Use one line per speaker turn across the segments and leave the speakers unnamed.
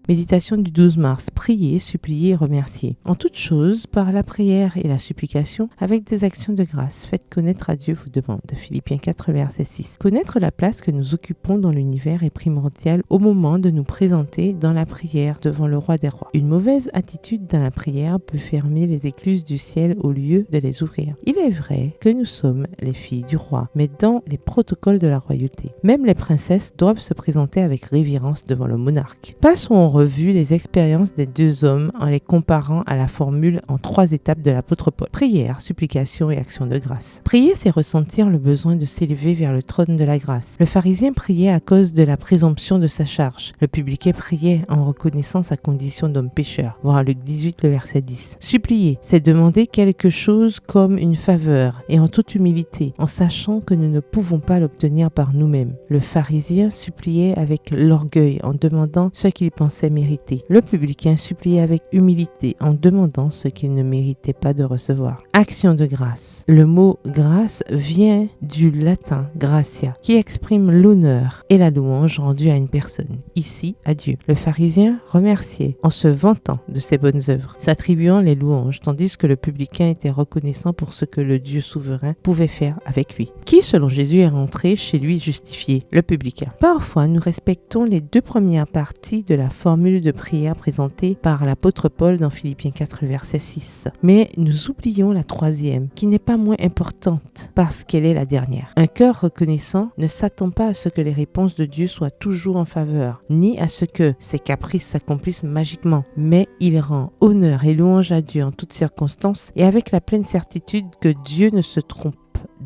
Méditation du 12 mars. Prier, supplier et remercier. En toute chose, par la prière et la supplication, avec des actions de grâce, faites connaître à Dieu vos demandes. Philippiens 4, verset 6. Connaître la place que nous occupons dans l'univers est primordial au moment de nous présenter dans la prière devant le roi des rois. Une mauvaise attitude dans la prière peut fermer les écluses du ciel au lieu de les ouvrir. Il est vrai que nous sommes les filles du roi, mais dans les protocoles de la royauté. Même les princesses doivent se présenter avec révérence devant le monarque. Passons en revue les expériences des deux hommes en les comparant à la formule en 3 étapes de l'apôtre Paul. Prière, supplication et action de grâce. Prier, c'est ressentir le besoin de s'élever vers le trône de la grâce. Le pharisien priait à cause de la présomption de sa charge. Le publicain priait en reconnaissant sa condition d'homme pécheur. Voir Luc 18, le verset 10. Supplier, c'est demander quelque chose comme une faveur et en toute humilité, en sachant que nous ne pouvons pas l'obtenir par nous-mêmes. Le pharisien suppliait avec l'orgueil en demandant ce qu'il pensait mériter. Le publicain suppliait avec humilité en demandant ce qu'il ne méritait pas de recevoir. Action de grâce. Le mot grâce vient du latin gratia, qui exprime l'honneur et la louange rendue à une personne, ici à Dieu. Le pharisien remerciait en se vantant de ses bonnes œuvres, s'attribuant les louanges, tandis que le publicain était reconnaissant pour ce que le Dieu souverain pouvait faire avec lui. Qui, selon Jésus, est rentré chez lui justifié? Le publicain. Parfois, nous respectons les 2 premières parties de la formule de prière présentée par l'apôtre Paul dans Philippiens 4, verset 6. Mais nous oublions la 3e, qui n'est pas moins importante parce qu'elle est la dernière. Un cœur reconnaissant ne s'attend pas à ce que les réponses de Dieu soient toujours en faveur, ni à ce que ses caprices s'accomplissent magiquement, mais il rend honneur et louange à Dieu en toutes circonstances et avec la pleine certitude que Dieu ne se trompe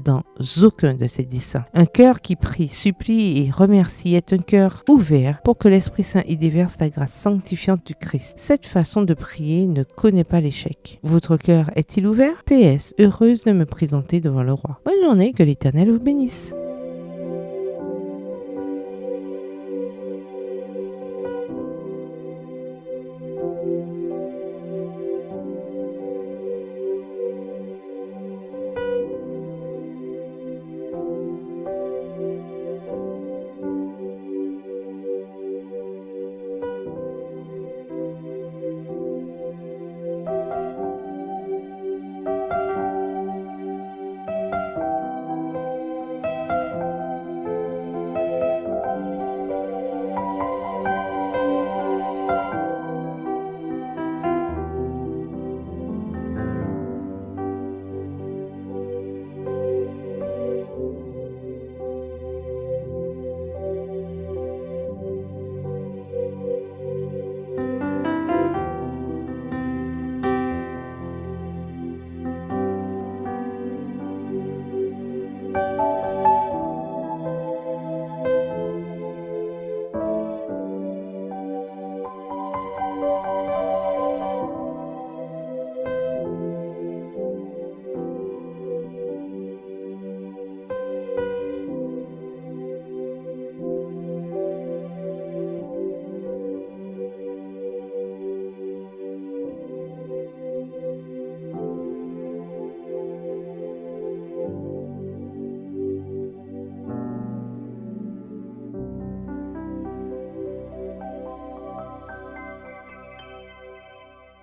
dans aucun de ses desseins. Un cœur qui prie, supplie et remercie est un cœur ouvert pour que l'Esprit Saint y déverse la grâce sanctifiante du Christ. Cette façon de prier ne connaît pas l'échec. Votre cœur est-il ouvert? PS, heureuse de me présenter devant le roi. Bonne journée, que l'Éternel vous bénisse.